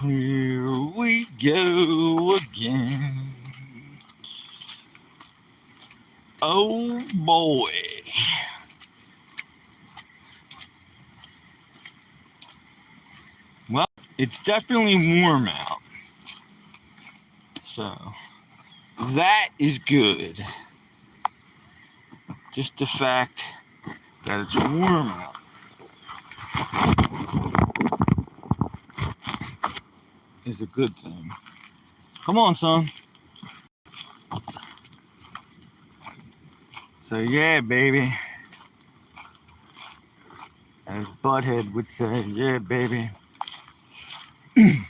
Here we go again. Oh boy. Well, it's definitely warm out. So, that is good. Just the fact that it's warm out is a good thing. Come on, son. So, yeah, baby. As Butthead would say, yeah, baby. It's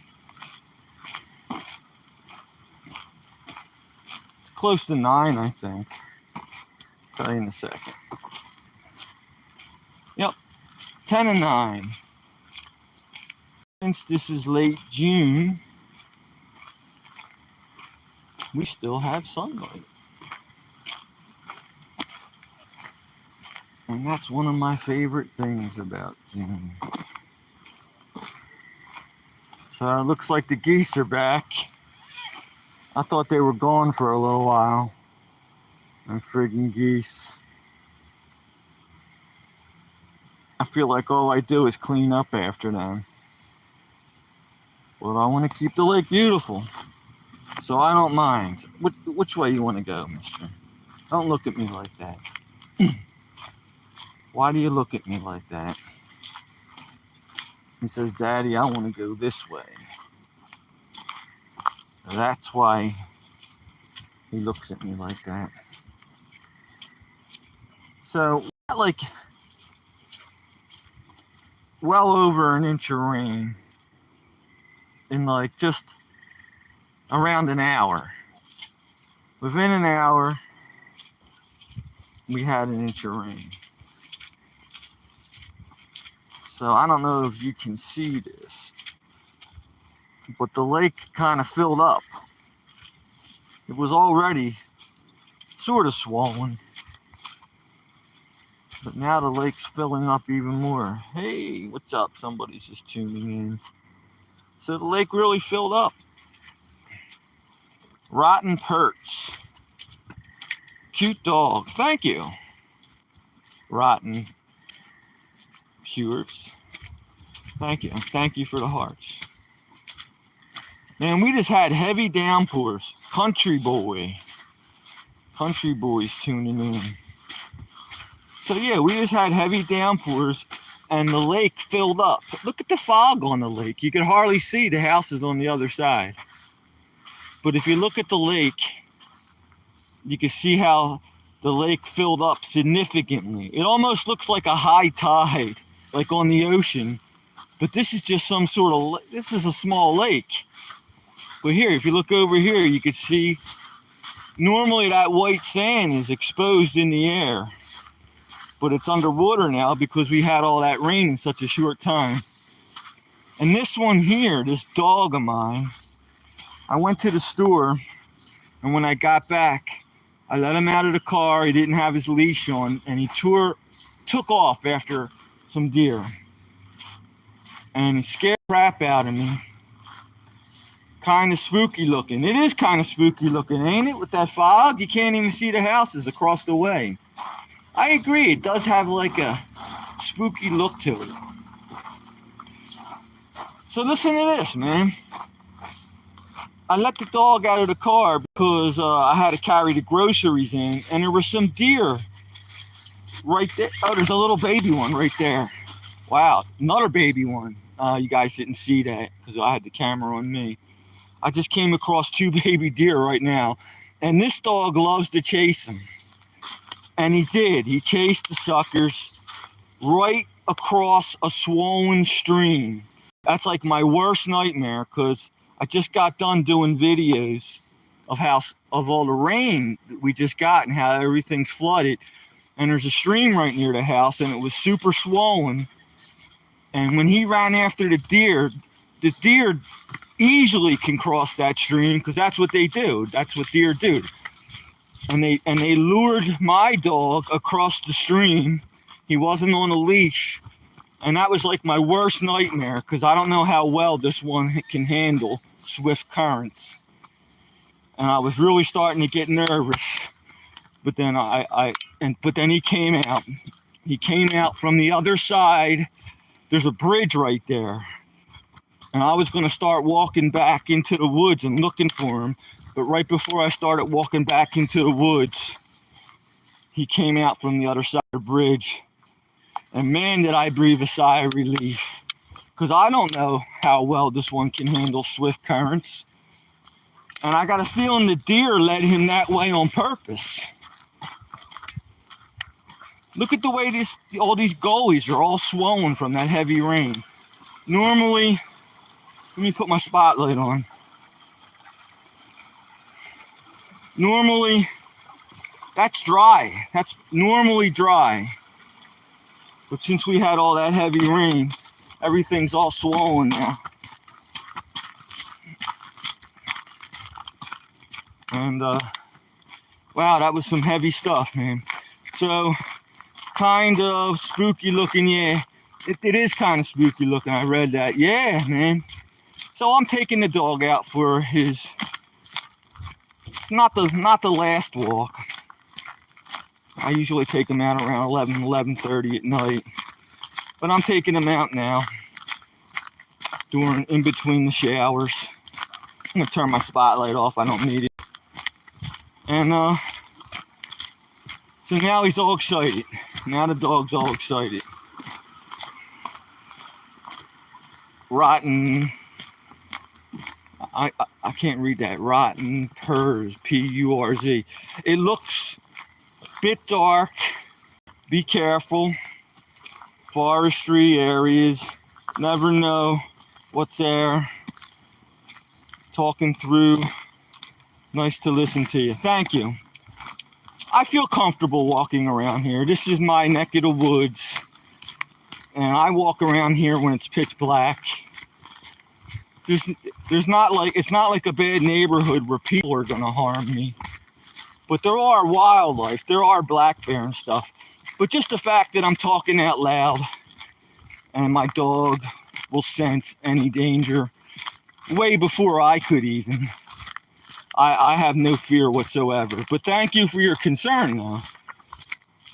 close to 9, I think. I'll tell you in a second. Yep, 10 and 9. Since this is late June, we still have sunlight. And that's one of my favorite things about June. So it looks like the geese are back. I thought they were gone for a little while. And friggin' geese. I feel like all I do is clean up after them. But I want to keep the lake beautiful. So I don't mind. Which way you want to go, mister? Don't look at me like that. Why do you look at me like that? He says, Daddy, I want to go this way. That's why he looks at me like that. So, like, well over an inch of rain in like just around an hour. Within an hour, we had an inch of rain. So I don't know if you can see this, but the lake kind of filled up. It was already sort of swollen, but now the lake's filling up even more. Hey, what's up? Somebody's just tuning in. So the lake really filled up. Rotten Perts. Cute dog. Thank you. Rotten Pewers. Thank you. Thank you for the hearts. Man, we just had heavy downpours. Country boys tuning in. So yeah, we just had heavy downpours and the lake filled up. Look at the fog on the lake. You could hardly see the houses on the other side. But if you look at the lake, you can see how the lake filled up significantly. It almost looks like a high tide, like on the ocean. But this is just some sort of, this is a small lake. But here, if you look over here, you can see normally that white sand is exposed in the air. But it's underwater now because we had all that rain in such a short time. And this one here, this dog of mine, I went to the store, and when I got back, I let him out of the car. He didn't have his leash on, and he took off after some deer. And he scared the crap out of me. Kind of spooky looking. It is kind of spooky looking, ain't it? With that fog, you can't even see the houses across the way. I agree, it does have like a spooky look to it. So listen to this, man. I let the dog out of the car because I had to carry the groceries in, and there were some deer right there. Oh, there's a little baby one right there. Wow, another baby one. You guys didn't see that because I had the camera on me. I just came across 2 baby deer right now, and this dog loves to chase them. And he did. He chased the suckers right across a swollen stream. That's like my worst nightmare because I just got done doing videos of all the rain that we just got and how everything's flooded. And there's a stream right near the house, and it was super swollen. And when he ran after the deer easily can cross that stream because that's what they do. That's what deer do. And they lured my dog across the stream. He wasn't on a leash, And that was like my worst nightmare because I don't know how well this one can handle swift currents. And I was really starting to get nervous. But then but then he came out. He came out from the other side. There's a bridge right there. And I was going to start walking back into the woods and looking for him. But right before I started walking back into the woods, he came out from the other side of the bridge. And man, did I breathe a sigh of relief. Because I don't know how well this one can handle swift currents. And I got a feeling the deer led him that way on purpose. Look at the way all these gullies are all swollen from that heavy rain. Normally, let me put my spotlight on. Normally, that's dry. That's normally dry. But since we had all that heavy rain, everything's all swollen now. And, wow, that was some heavy stuff, man. So, kind of spooky looking, yeah. It is kind of spooky looking, I read that. Yeah, man. So I'm taking the dog out for his, it's not the last walk. I usually take him out around 11:30 at night. But I'm taking him out now, in between the showers. I'm gonna turn my spotlight off, I don't need it. And so now he's all excited. Now the dog's all excited. Rotten, I can't read that. Rotten Purz, P-U-R-Z. It looks a bit dark. Be careful. Forestry areas. Never know what's there. Talking through. Nice to listen to you. Thank you. I feel comfortable walking around here. This is my neck of the woods. And I walk around here when it's pitch black. It's not like a bad neighborhood where people are gonna harm me. But there are wildlife, there are black bear and stuff. But just the fact that I'm talking out loud and my dog will sense any danger way before I could even. I have no fear whatsoever. But thank you for your concern though.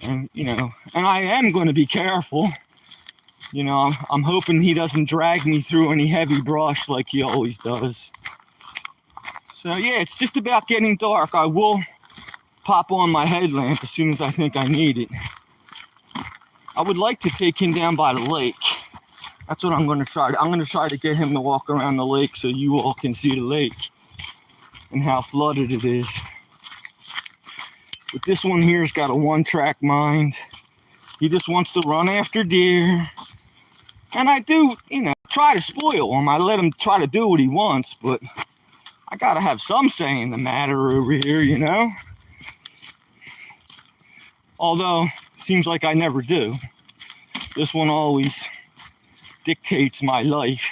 And and I am going to be careful. I'm hoping he doesn't drag me through any heavy brush like he always does. So yeah, it's just about getting dark. I will pop on my headlamp as soon as I think I need it. I would like to take him down by the lake. That's what I'm going to try. I'm going to try to get him to walk around the lake so you all can see the lake and how flooded it is. But this one here's got a one-track mind. He just wants to run after deer. And I do, try to spoil him. I let him try to do what he wants, but I gotta have some say in the matter over here, Although, seems like I never do. This one always dictates my life.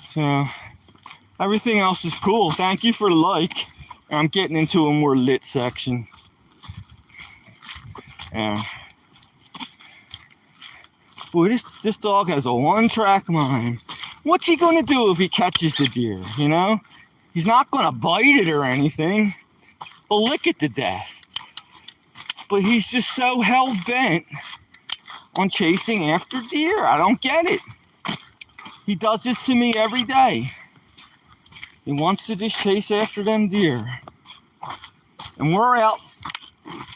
So, everything else is cool. Thank you for the like. I'm getting into a more lit section. Yeah. Boy, this dog has a one-track mind. What's he gonna do if he catches the deer, He's not gonna bite it or anything. He'll lick it to death. But he's just so hell-bent on chasing after deer. I don't get it. He does this to me every day. He wants to just chase after them deer. And we're out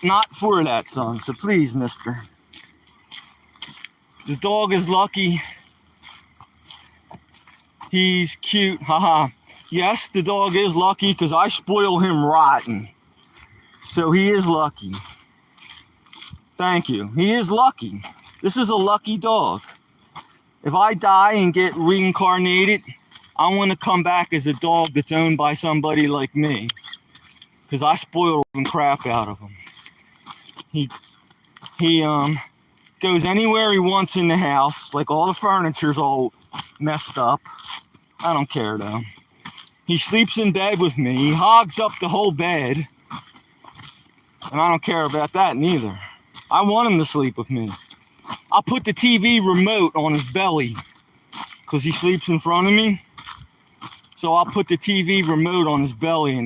not for that, son. So please, mister. The dog is lucky. He's cute. Haha. Yes, the dog is lucky because I spoil him rotten. So he is lucky. Thank you. He is lucky. This is a lucky dog. If I die and get reincarnated, I want to come back as a dog that's owned by somebody like me. Because I spoil the crap out of him. He goes anywhere he wants in the house. Like all the furniture's all messed up. I don't care though. He sleeps in bed with me. He hogs up the whole bed. And I don't care about that neither. I want him to sleep with me. I'll put the TV remote on his belly because he sleeps in front of me. So I'll put the TV remote on his belly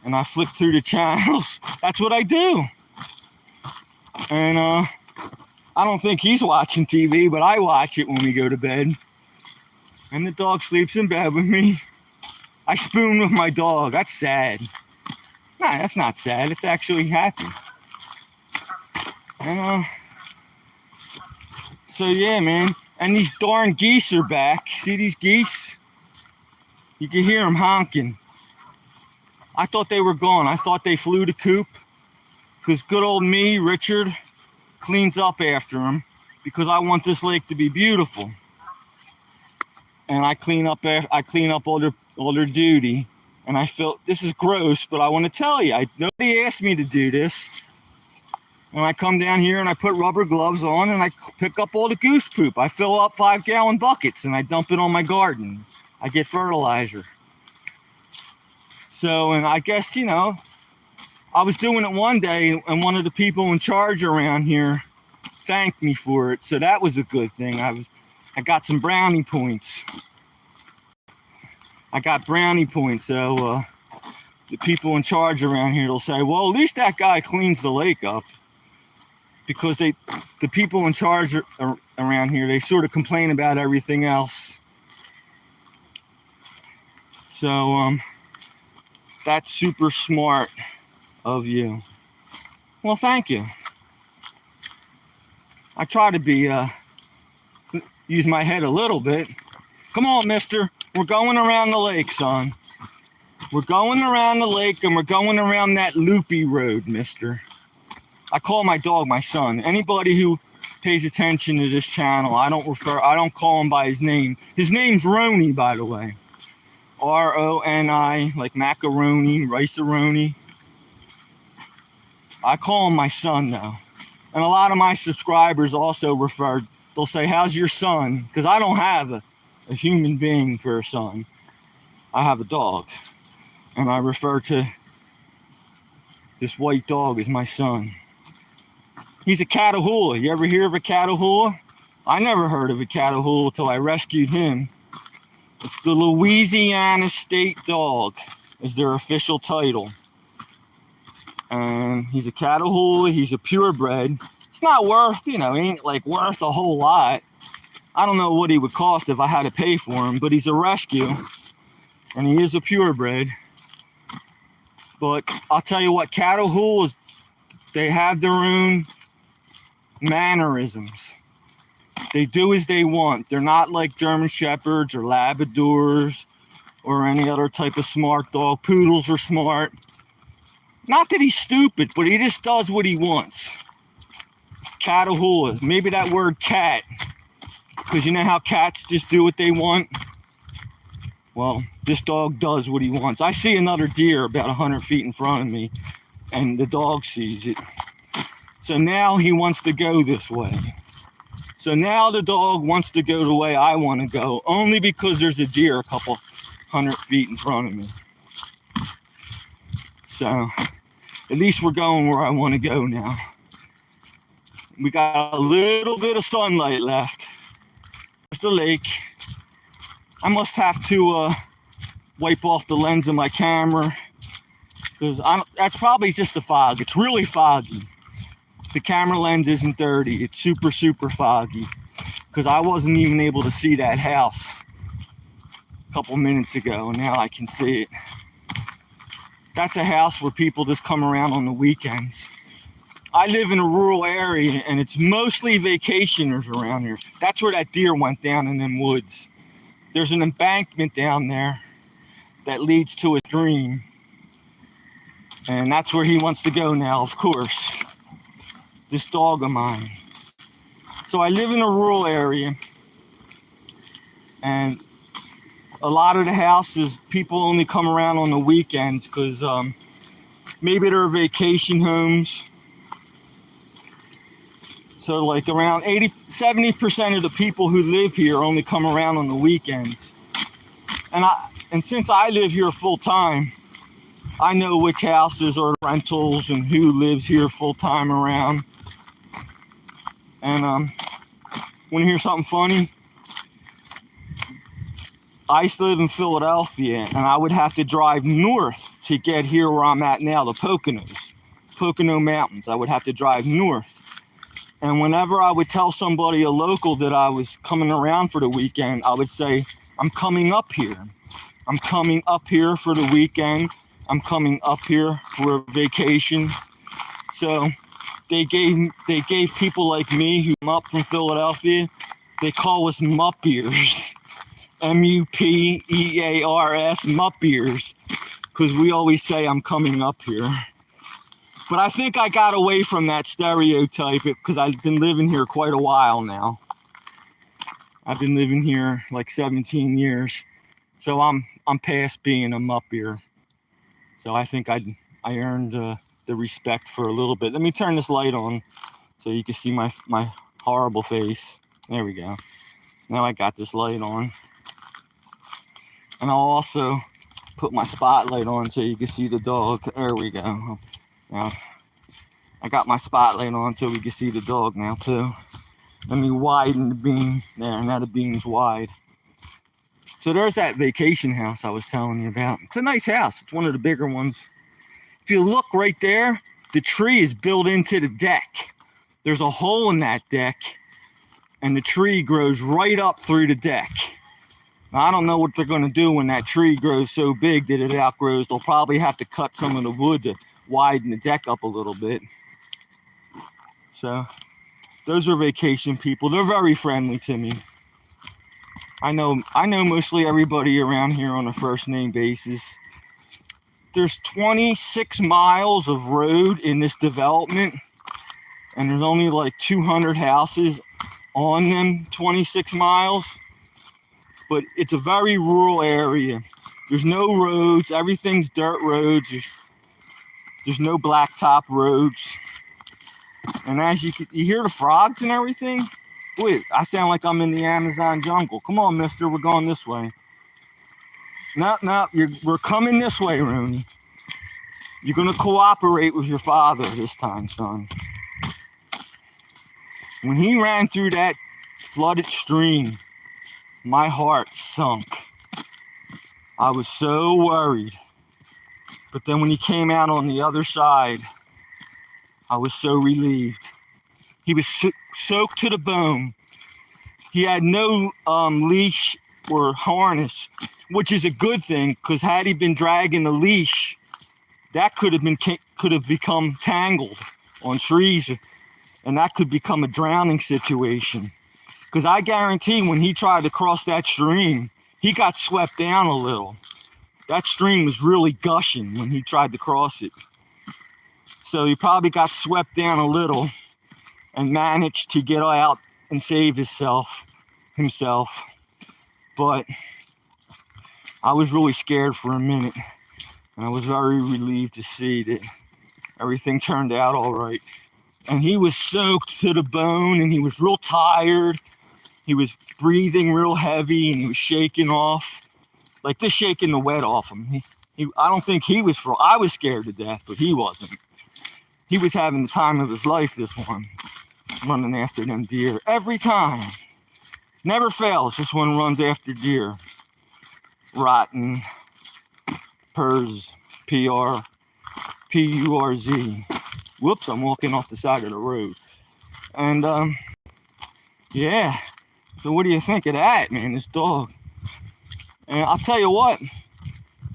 and I flick through the channels. That's what I do. And I don't think he's watching TV, but I watch it when we go to bed. And the dog sleeps in bed with me. I spoon with my dog. That's sad. Nah, that's not sad. It's actually happy. And so yeah, man. And these darn geese are back. See these geese? You can hear them honking. I thought they were gone. I thought they flew the coop. Because good old me, Richard, cleans up after them. Because I want this lake to be beautiful. And I clean up all their duty. And I felt, this is gross, but I want to tell you, nobody asked me to do this. And I come down here and I put rubber gloves on and I pick up all the goose poop. I fill up 5-gallon buckets and I dump it on my garden. I get fertilizer. So, and I guess, you know, I was doing it one day and one of the people in charge around here thanked me for it. So that was a good thing. I got some brownie points. I got brownie points. So the people in charge around here will say, well, at least that guy cleans the lake up. Because the people in charge around here, they sort of complain about everything else. So that's super smart of you. Well, thank you. I try to be use my head a little bit. Come on, mister. We're going around the lake, son. We're going around the lake and we're going around that loopy road, mister. I call my dog my son. Anybody who pays attention to this channel, I don't call him by his name. His name's Roni, by the way. R-O-N-I, like macaroni, rice-a-roni. I call him my son, though. And a lot of my subscribers also they'll say, how's your son? Because I don't have a human being for a son. I have a dog. And I refer to this white dog as my son. He's a Catahoula. You ever hear of a Catahoula? I never heard of a Catahoula until I rescued him. It's the Louisiana State Dog, is their official title. And he's a Catahoula. He's a purebred. It's not worth, ain't like worth a whole lot. I don't know what he would cost if I had to pay for him, but he's a rescue. And he is a purebred. But I'll tell you what, Catahoulas, they have their own mannerisms. They do as they want. They're not like German Shepherds or Labradors or any other type of smart dog. Poodles are smart. Not that he's stupid, but he just does what he wants. Catahoulas. Maybe that word cat. Because you know how cats just do what they want? Well, this dog does what he wants. I see another deer about 100 feet in front of me, and the dog sees it. So now he wants to go this way. So now the dog wants to go the way I want to go, only because there's a deer a couple 100 feet in front of me. So at least we're going where I want to go now. We got a little bit of sunlight left. There's the lake. I must have to wipe off the lens of my camera because that's probably just the fog. It's really foggy. The camera lens isn't dirty. It's super, super foggy because I wasn't even able to see that house a couple minutes ago, and now I can see it. That's a house where people just come around on the weekends. I live in a rural area, and it's mostly vacationers around here. That's where that deer went down in them woods. There's an embankment down there that leads to a stream. And that's where he wants to go now, of course. This dog of mine. So I live in a rural area. And a lot of the houses, people only come around on the weekends because maybe they're vacation homes. So like around 70% of the people who live here only come around on the weekends. And since I live here full time, I know which houses are rentals and who lives here full time around. And want to hear something funny? I used to live in Philadelphia, and I would have to drive north to get here where I'm at now, the Pocono Mountains. I would have to drive north. And whenever I would tell somebody, a local, that I was coming around for the weekend, I would say, I'm coming up here. I'm coming up here for the weekend. I'm coming up here for a vacation. So they gave people like me who come up from Philadelphia, they call us Muppears. Muppears, Muppears, because we always say I'm coming up here. But I think I got away from that stereotype because I've been living here quite a while now. I've been living here like 17 years, so I'm past being a Muppear. So I think I earned the respect for a little bit. Let me turn this light on so you can see my horrible face. There we go. Now I got this light on. And I'll also put my spotlight on so you can see the dog. There we go. Now, I got my spotlight on so we can see the dog now too. Let me widen the beam. There, now the beam's wide. So there's that vacation house I was telling you about. It's a nice house. It's one of the bigger ones. If you look right there, the tree is built into the deck. There's a hole in that deck, and the tree grows right up through the deck. Now, I don't know what they're going to do when that tree grows so big that it outgrows. They'll probably have to cut some of the wood to widen the deck up a little bit. So those are vacation people. They're very friendly to me. I know mostly everybody around here on a first name basis. There's 26 miles of road in this development, and there's only like 200 houses on them 26 miles. But it's a very rural area. There's no roads. Everything's dirt roads. There's no blacktop roads. And as you hear the frogs and everything. Wait, I sound like I'm in the Amazon jungle. Come on, mister, we're going this way. No, we're coming this way, Rooney. You're going to cooperate with your father this time, son. When he ran through that flooded stream, my heart sunk. I was so worried. But then when he came out on the other side, I was so relieved. He was soaked to the bone. He had no leash or harness, which is a good thing, because had he been dragging the leash, that could have become tangled on trees, and that could become a drowning situation. Because I guarantee when he tried to cross that stream, he got swept down a little. That stream was really gushing when he tried to cross it. So he probably got swept down a little and managed to get out and save himself. But I was really scared for a minute. And I was very relieved to see that everything turned out all right. And he was soaked to the bone, and he was real tired. He was breathing real heavy, and he was shaking off, like just shaking the wet off him. I don't think he was I was scared to death, but he wasn't. He was having the time of his life, this one, running after them deer. Every time. Never fails, this one runs after deer. Rotten. Purz. P-U-R-Z. Whoops, I'm walking off the side of the road. And, yeah. So what do you think of that, man, this dog? And I'll tell you what,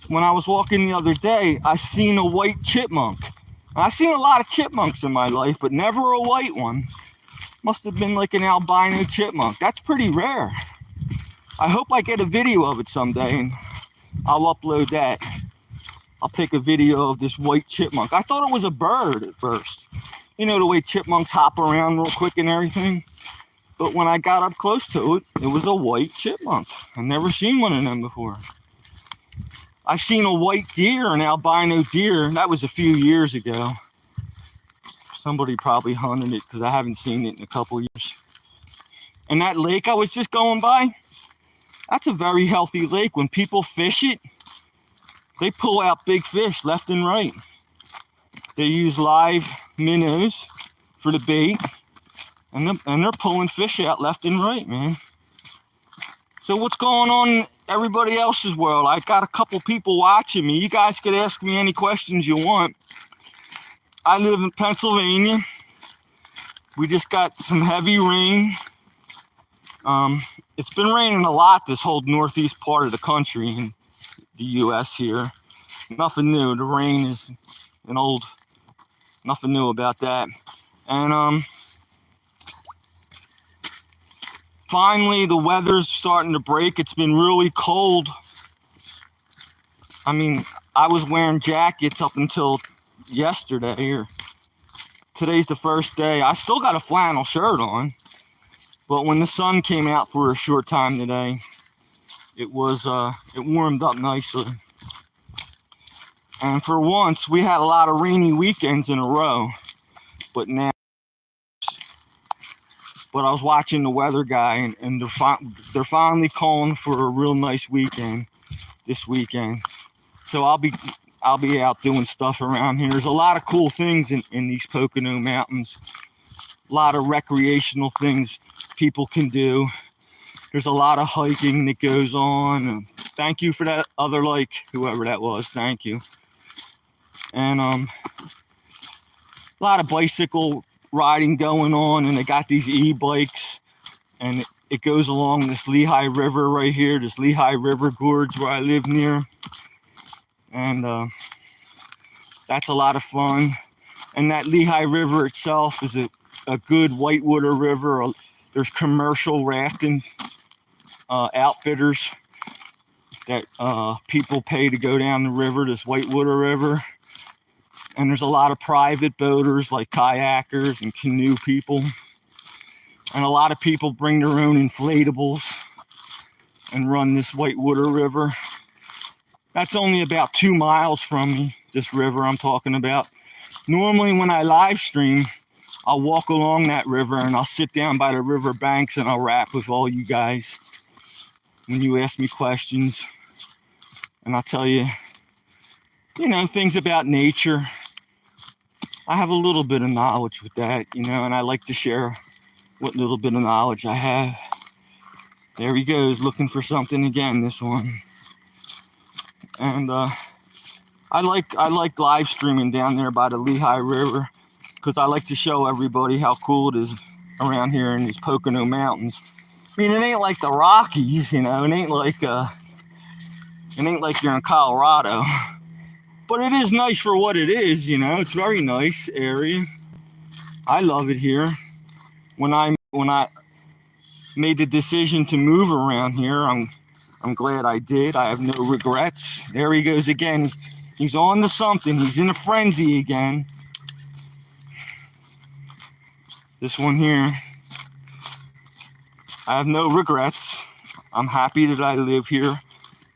when I was walking the other day, I seen a white chipmunk. I've seen a lot of chipmunks in my life, but never a white one. Must have been like an albino chipmunk. That's pretty rare. I hope I get a video of it someday, and I'll upload that. I'll take a video of this white chipmunk. I thought it was a bird at first. You know, the way chipmunks hop around real quick and everything. But when I got up close to it, it was a white chipmunk. I've never seen one of them before. I've seen a white deer, an albino deer. That was a few years ago. Somebody probably hunted it because I haven't seen it in a couple years. And that lake I was just going by, that's a very healthy lake. When people fish it, they pull out big fish left and right. They use live minnows for the bait. And they're pulling fish out left and right, man. So what's going on in everybody else's world? I got a couple people watching me. You guys could ask me any questions you want. I live in Pennsylvania. We just got some heavy rain. It's been raining a lot this whole northeast part of the country in the U.S. here. Nothing new. The rain is nothing new about that. And finally, the weather's starting to break. It's been really cold. I mean, I was wearing jackets up until yesterday, or today's the first day. I still got a flannel shirt on, but when the sun came out for a short time today, it warmed up nicely. And for once, we had a lot of rainy weekends in a row, but I was watching the weather guy, and they're finally calling for a real nice weekend this weekend. So I'll be out doing stuff around here. There's a lot of cool things in these Pocono Mountains. A lot of recreational things people can do. There's a lot of hiking that goes on. Thank you for that other like, whoever that was. Thank you. And a lot of bicycle riding going on, and they got these e-bikes, and it goes along this Lehigh River right here, this Lehigh River Gorge where I live near. And that's a lot of fun. And that Lehigh River itself is a good whitewater river. There's commercial rafting outfitters that people pay to go down the river, this whitewater river. And there's a lot of private boaters like kayakers and canoe people. And a lot of people bring their own inflatables and run this whitewater river. That's only about 2 miles from me, this river I'm talking about. Normally when I live stream, I'll walk along that river and I'll sit down by the river banks and I'll rap with all you guys when you ask me questions. And I'll tell you, things about nature. I have a little bit of knowledge with that, and I like to share what little bit of knowledge I have. There he goes, looking for something again, this one. And I like live streaming down there by the Lehigh River because I like to show everybody how cool it is around here in these Pocono Mountains. I mean, it ain't like the Rockies, it ain't like you're in Colorado. But it is nice for what it is, It's a very nice area. I love it here. When I made the decision to move around here, I'm glad I did. I have no regrets. There he goes again. He's on to something. He's in a frenzy again. This one here. I have no regrets. I'm happy that I live here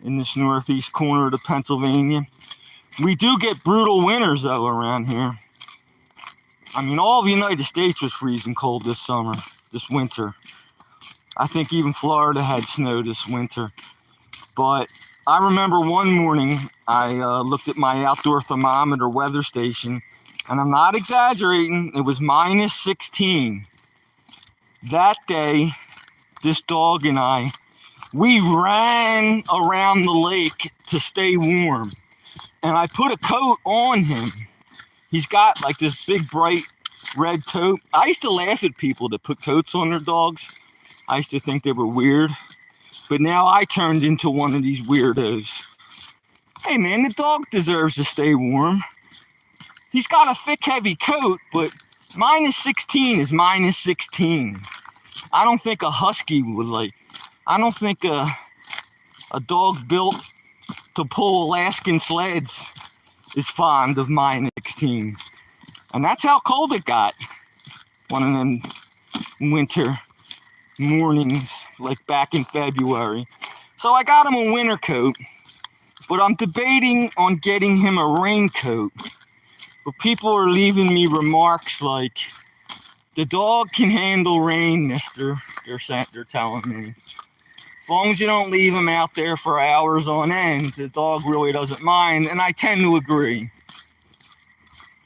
in this northeast corner of Pennsylvania. We do get brutal winters, though, around here. I mean, all of the United States was freezing cold this winter. I think even Florida had snow this winter. But I remember one morning, I looked at my outdoor thermometer weather station, and I'm not exaggerating, it was minus 16. That day, this dog and I, we ran around the lake to stay warm. And I put a coat on him. He's got like this big bright red coat. I used to laugh at people that put coats on their dogs. I used to think they were weird. But now I turned into one of these weirdos. Hey man, the dog deserves to stay warm. He's got a thick, heavy coat, but minus 16 is minus 16. I don't think a husky would I don't think a dog built to pull Alaskan sleds is fond of minus 16. And that's how cold it got. One of them winter mornings, like back in February. So I got him a winter coat, but I'm debating on getting him a raincoat. But people are leaving me remarks like, the dog can handle rain, mister, they're telling me. As long as you don't leave him out there for hours on end, the dog really doesn't mind, and I tend to agree.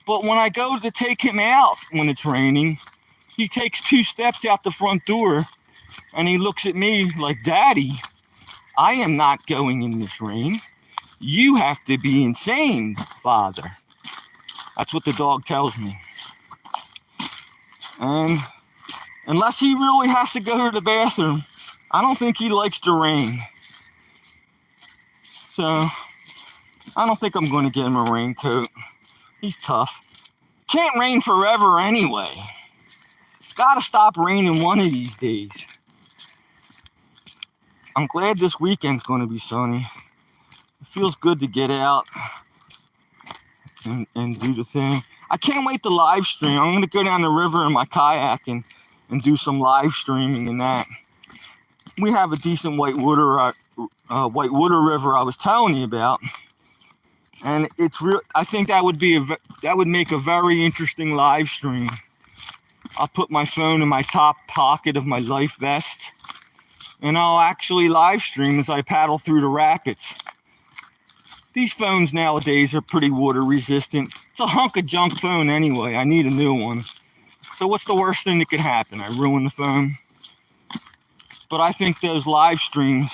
But when I go to take him out when it's raining, He takes 2 steps out the front door and he looks at me like, Daddy, I am not going in this rain. You have to be insane, Father. That's what the dog tells me. And unless he really has to go to the bathroom, I don't think he likes the rain. So I don't think I'm going to get him a raincoat. He's tough. Can't rain forever anyway. It's got to stop raining one of these days. I'm glad this weekend's going to be sunny. It feels good to get out and do the thing. I can't wait to live stream. I'm going to go down the river in my kayak and do some live streaming and that. We have a decent whitewater river I was telling you about, and it's real. I think that would make a very interesting live stream. I'll put my phone in my top pocket of my life vest, and I'll actually live stream as I paddle through the rapids. These phones nowadays are pretty water resistant. It's a hunk of junk phone anyway. I need a new one. So what's the worst thing that could happen? I ruin the phone. But I think those live streams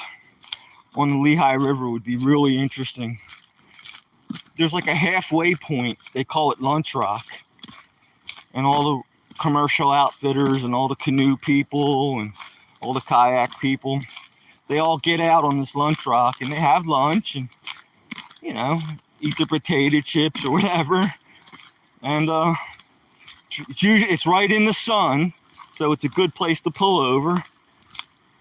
on the Lehigh River would be really interesting. There's like a halfway point. They call it Lunch Rock. And all the commercial outfitters and all the canoe people and all the kayak people, they all get out on this Lunch Rock and they have lunch and, you know, eat their potato chips or whatever. And it's right in the sun, so it's a good place to pull over.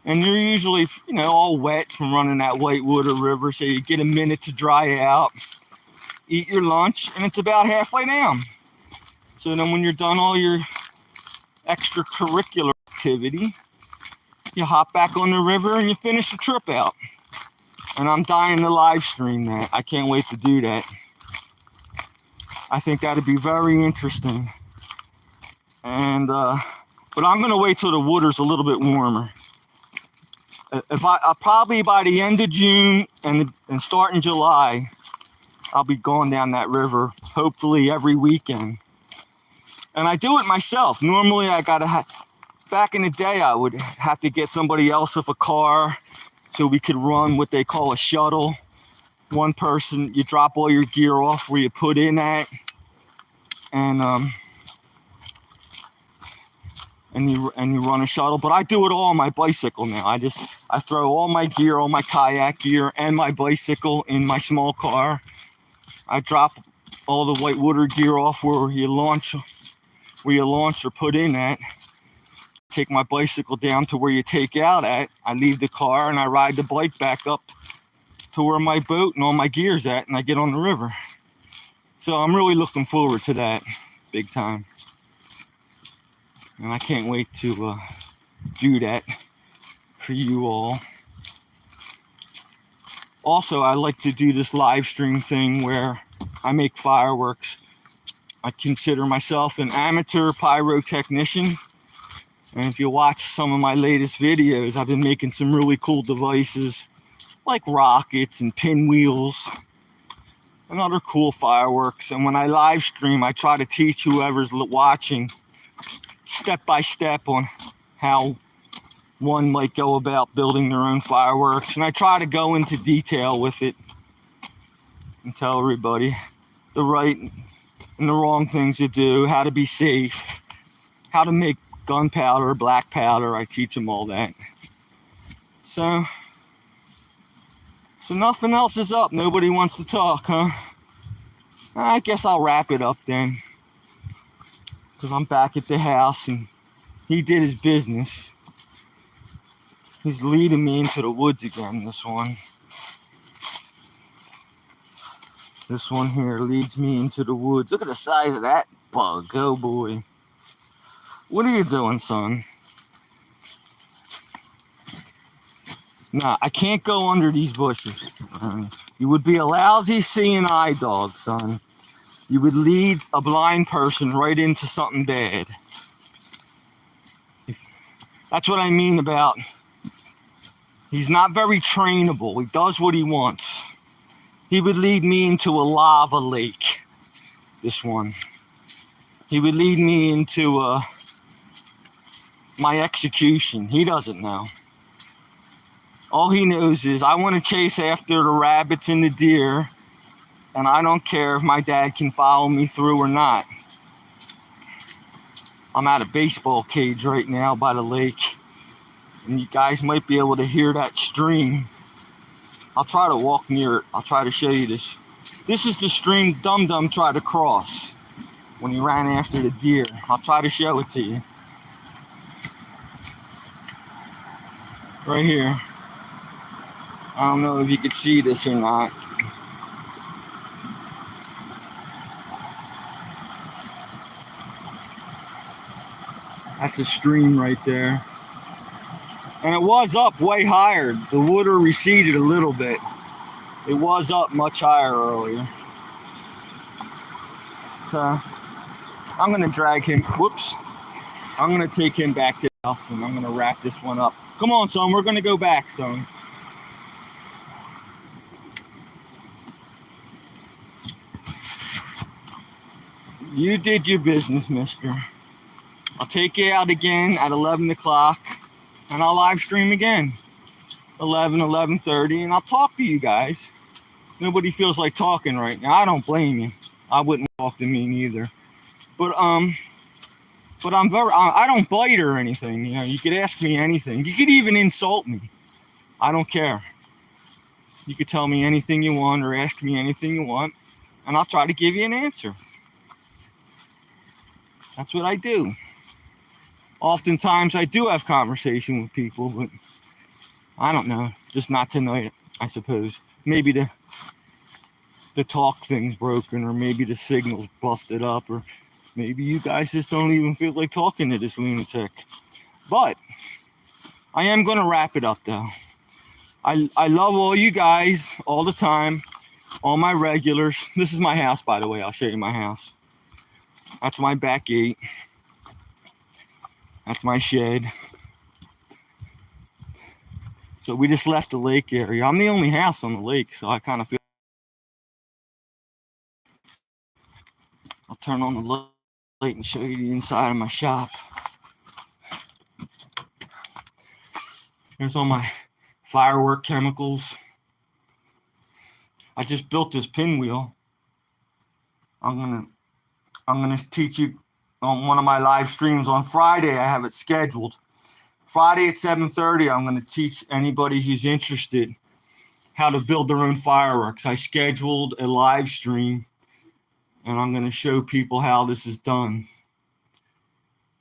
And they're usually, you know, all wet from running that whitewater river, so you get a minute to dry out, eat your lunch, and it's about halfway down. So then when you're done all your extracurricular activity, you hop back on the river and you finish the trip out. And I'm dying to live stream that. I can't wait to do that. I think that'd be very interesting. And but I'm gonna wait till the water's a little bit warmer. I'll probably by the end of June and starting July, I'll be going down that river, hopefully every weekend. And I do it myself. Normally I back in the day, I would have to get somebody else with a car so we could run what they call a shuttle. One person, you drop all your gear off where you put in at, and you run a shuttle. But I do it all on my bicycle now. I throw all my gear, all my kayak gear and my bicycle in my small car. I drop all the whitewater gear off where you launch or put in at. Take my bicycle down to where you take out at. I leave the car and I ride the bike back up to where my boat and all my gear's at, and I get on the river. So I'm really looking forward to that big time. And I can't wait to do that for you all. Also, I like to do this live stream thing where I make fireworks. I consider myself an amateur pyrotechnician. And if you watch some of my latest videos, I've been making some really cool devices like rockets and pinwheels and other cool fireworks. And when I live stream, I try to teach whoever's watching step by step on how one might go about building their own fireworks. And I try to go into detail with it and tell everybody the right and the wrong things to do, how to be safe, how to make gunpowder, black powder. I teach them all that. So nothing else is up. Nobody wants to talk, huh? I guess I'll wrap it up then, because I'm back at the house and he did his business. He's leading me into the woods again, this one. This one here leads me into the woods. Look at the size of that bug. Oh boy. What are you doing, son? Nah, I can't go under these bushes. You would be a lousy seeing eye dog, son. You would lead a blind person right into something bad. That's what I mean about he's not very trainable. He does what he wants. He would lead me into a lava lake, this one. He would lead me into my execution. He doesn't know. All he knows is I want to chase after the rabbits and the deer, and I don't care if my dad can follow me through or not. I'm at a baseball cage right now by the lake, and you guys might be able to hear that stream. I'll try to walk near it. I'll try to show you this. This is the stream Dum Dum tried to cross when he ran after the deer. I'll try to show it to you. Right here. I don't know if you can see this or not. That's a stream right there. And it was up way higher. The water receded a little bit. It was up much higher earlier. So I'm going to drag him. Whoops. I'm going to take him back to the house and I'm going to wrap this one up. Come on, son. We're going to go back, son. You did your business, mister. I'll take you out again at 11 o'clock, and I'll live stream again. 11:30, and I'll talk to you guys. Nobody feels like talking right now. I don't blame you. I wouldn't talk to me neither. But I don't bite or anything. You know, you could ask me anything. You could even insult me. I don't care. You could tell me anything you want or ask me anything you want, and I'll try to give you an answer. That's what I do. Oftentimes I do have conversation with people, but I don't know. Just not tonight, I suppose. Maybe the talk thing's broken, or maybe the signal's busted up, or maybe you guys just don't even feel like talking to this lunatic. But I am going to wrap it up, though. I love all you guys all the time, all my regulars. This is my house, by the way. I'll show you my house. That's my back gate. That's my shed. So we just left the lake area. I'm the only house on the lake, so I kind of feel... I'll turn on the light and show you the inside of my shop. Here's all my firework chemicals. I just built this pinwheel. I'm gonna teach you on one of my live streams on Friday. I have it scheduled. Friday at 7:30, I'm going to teach anybody who's interested how to build their own fireworks. I scheduled a live stream, and I'm going to show people how this is done.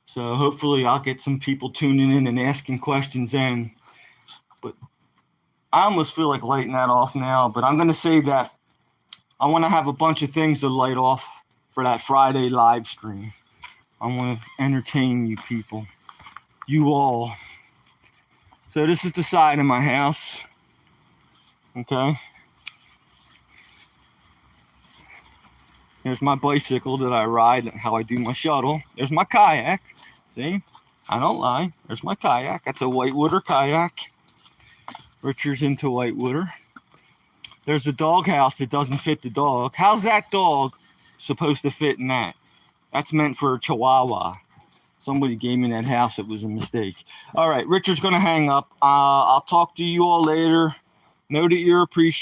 So hopefully I'll get some people tuning in and asking questions in. But I almost feel like lighting that off now, but I'm going to save that. I want to have a bunch of things to light off for that Friday live stream. I want to entertain you people, you all. So this is the side of my house, okay? Here's my bicycle that I ride, how I do my shuttle. There's my kayak, see? I don't lie. There's my kayak. That's a whitewater kayak. Richard's into whitewater. There's a dog house that doesn't fit the dog. How's that dog supposed to fit in that? That's meant for a chihuahua. Somebody gave me that house. It was a mistake. All right, Richard's going to hang up. I'll talk to you all later. Know that you're appreciated.